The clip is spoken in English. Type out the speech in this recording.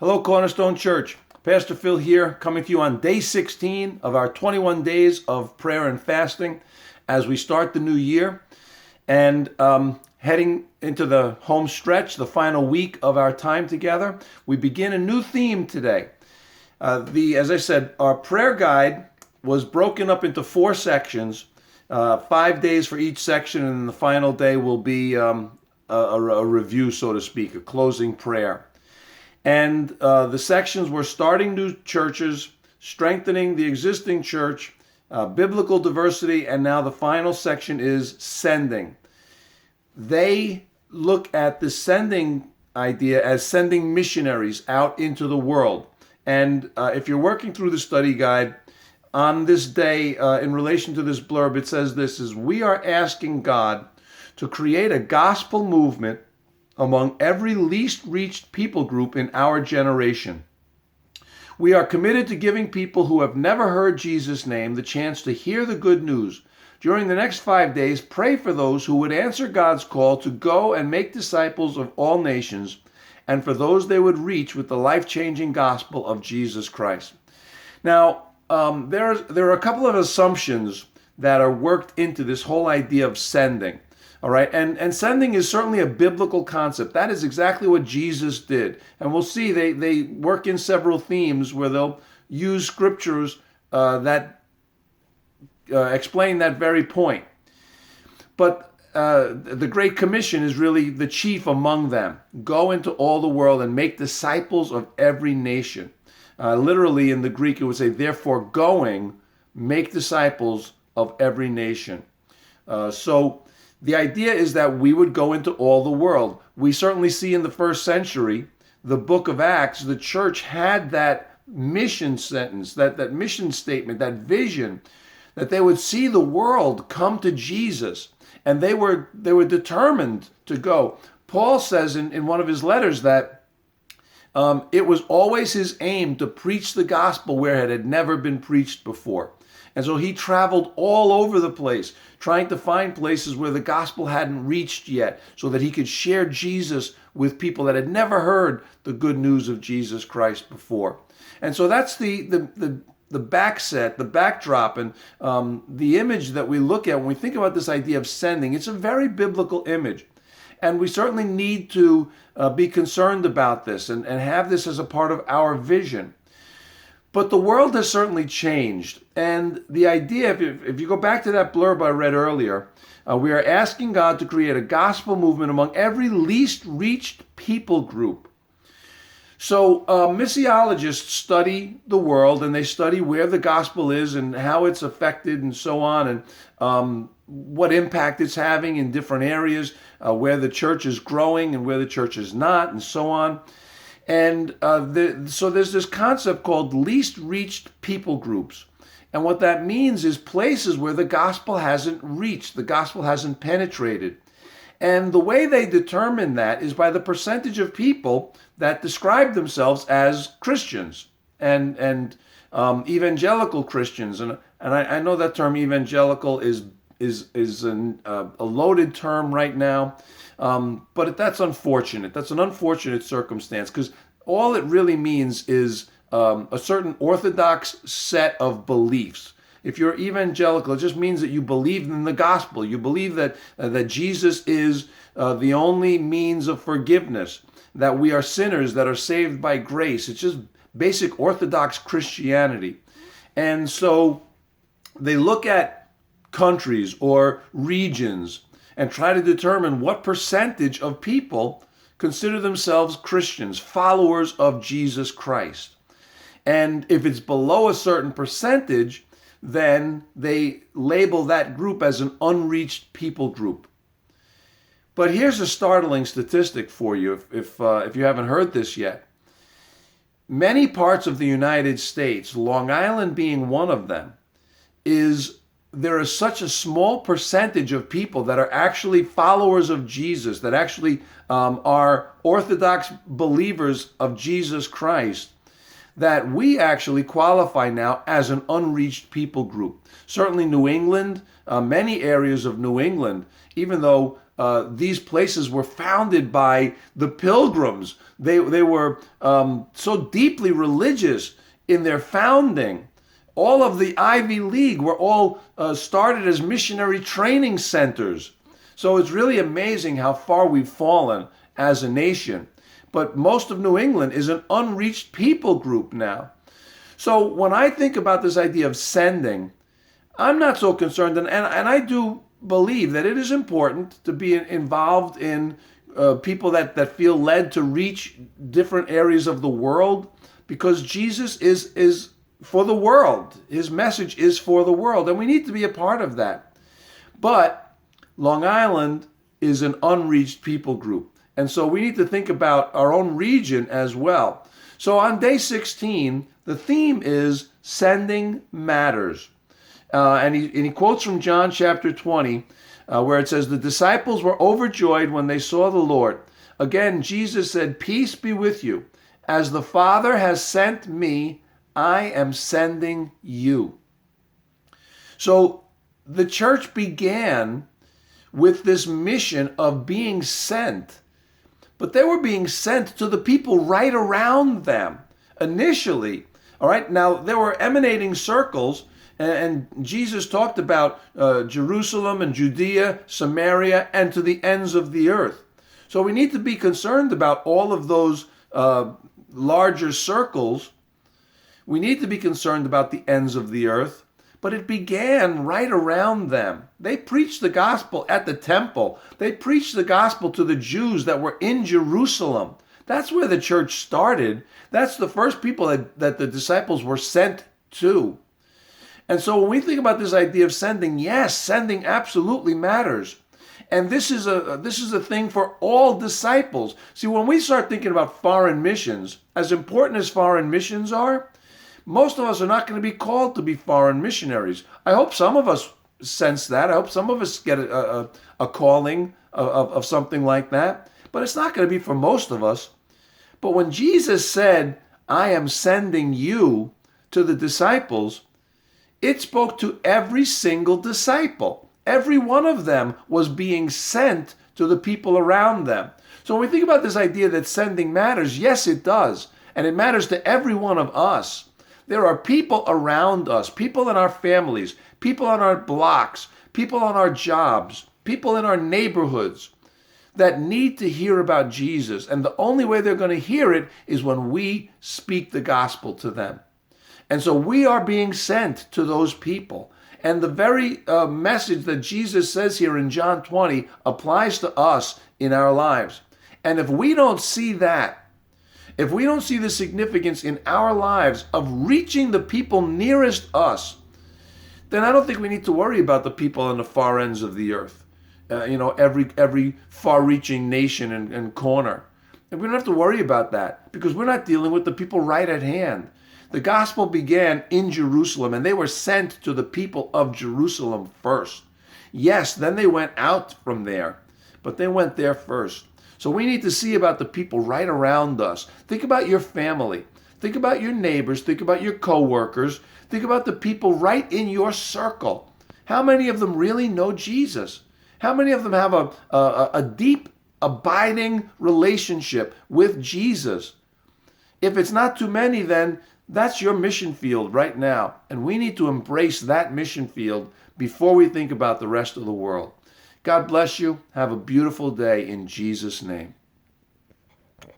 Hello, Cornerstone Church. Pastor Phil here, coming to you on day 16 of our 21 days of prayer and fasting as we start the new year and heading into the home stretch, the final week of our time together. We begin a new theme today. As I said, our prayer guide was broken up into 4 sections, 5 days for each section, and the final day will be a review, so to speak, a closing prayer. And the sections were starting new churches, strengthening the existing church, biblical diversity, and now the final section is sending. They look at the sending idea as sending missionaries out into the world. And if you're working through the study guide, on this day, in relation to this blurb, it says this is, we are asking God to create a gospel movement among every least reached people group in our generation. We are committed to giving people who have never heard Jesus' name the chance to hear the good news. During the next 5 days, pray for those who would answer God's call to go and make disciples of all nations, and for those they would reach with the life-changing gospel of Jesus Christ. Now, there are a couple of assumptions that are worked into this whole idea of sending. All right, and sending is certainly a biblical concept. That is exactly what Jesus did. And we'll see they work in several themes where they'll use scriptures that explain that very point. But the Great Commission is really the chief among them. Go into all the world and make disciples of every nation. Literally in the Greek it would say, therefore going, make disciples of every nation. So the idea is that we would go into all the world. We certainly see in the first century, the book of Acts, the church had that mission sentence, that mission statement, that vision, that they would see the world come to Jesus. And they were determined to go. Paul says in one of his letters that it was always his aim to preach the gospel where it had never been preached before. And so he traveled all over the place, trying to find places where the gospel hadn't reached yet, so that he could share Jesus with people that had never heard the good news of Jesus Christ before. And so that's the backset, the backdrop, and the image that we look at when we think about this idea of sending. It's a very biblical image. And we certainly need to be concerned about this and have this as a part of our vision. But the world has certainly changed. And the idea, if you go back to that blurb I read earlier, we are asking God to create a gospel movement among every least reached people group. So missiologists study the world and they study where the gospel is and how it's affected and so on, and what impact it's having in different areas, where the church is growing and where the church is not, and so on. And so there's this concept called least reached people groups. And what that means is places where the gospel hasn't reached, the gospel hasn't penetrated. And the way they determine that is by the percentage of people that describe themselves as Christians and evangelical Christians. And I know that term evangelical is a loaded term right now. But that's unfortunate. That's an unfortunate circumstance, because all it really means is a certain orthodox set of beliefs. If you're evangelical, it just means that you believe in the gospel. You believe that Jesus is the only means of forgiveness, that we are sinners that are saved by grace. It's just basic orthodox Christianity. And so they look at countries or regions and try to determine what percentage of people consider themselves Christians, followers of Jesus Christ. And if it's below a certain percentage, then they label that group as an unreached people group. But here's a startling statistic for you, if you haven't heard this yet. Many parts of the United States, Long Island being one of them, there is such a small percentage of people that are actually followers of Jesus, that actually are Orthodox believers of Jesus Christ, that we actually qualify now as an unreached people group. Certainly New England, many areas of New England, even though these places were founded by the Pilgrims. They were so deeply religious in their founding. All of the Ivy League were all started as missionary training centers. So it's really amazing how far we've fallen as a nation. But most of New England is an unreached people group now. So when I think about this idea of sending, I'm not so concerned, and I do believe that it is important to be involved in people that feel led to reach different areas of the world, because Jesus is for the world. His message is for the world, and we need to be a part of that. But Long Island is an unreached people group, and so we need to think about our own region as well. So on day 16, the theme is Sending Matters. And he quotes from John chapter 20, where it says, "The disciples were overjoyed when they saw the Lord. Again, Jesus said, 'Peace be with you. As the Father has sent me, I am sending you.'" So the church began with this mission of being sent, but they were being sent to the people right around them initially. All right, now there were emanating circles, and Jesus talked about Jerusalem and Judea, Samaria, and to the ends of the earth. So we need to be concerned about all of those larger circles. We need to be concerned about the ends of the earth, but it began right around them. They preached the gospel at the temple. They preached the gospel to the Jews that were in Jerusalem. That's where the church started. That's the first people that the disciples were sent to. And so when we think about this idea of sending, yes, sending absolutely matters. And this is a thing for all disciples. See, when we start thinking about foreign missions, as important as foreign missions are, most of us are not going to be called to be foreign missionaries. I hope some of us sense that. I hope some of us get a calling of something like that. But it's not going to be for most of us. But when Jesus said, "I am sending you," to the disciples, it spoke to every single disciple. Every one of them was being sent to the people around them. So when we think about this idea that sending matters, yes, it does. And it matters to every one of us. There are people around us, people in our families, people on our blocks, people on our jobs, people in our neighborhoods that need to hear about Jesus. And the only way they're going to hear it is when we speak the gospel to them. And so we are being sent to those people. And the very message that Jesus says here in John 20 applies to us in our lives. And if we don't see that, if we don't see the significance in our lives of reaching the people nearest us, then I don't think we need to worry about the people on the far ends of the earth. Every far-reaching nation and corner. And we don't have to worry about that because we're not dealing with the people right at hand. The gospel began in Jerusalem, and they were sent to the people of Jerusalem first. Yes, then they went out from there, but they went there first. So we need to see about the people right around us. Think about your family. Think about your neighbors. Think about your coworkers. Think about the people right in your circle. How many of them really know Jesus? How many of them have a deep, abiding relationship with Jesus? If it's not too many, then that's your mission field right now. And we need to embrace that mission field before we think about the rest of the world. God bless you. Have a beautiful day in Jesus' name.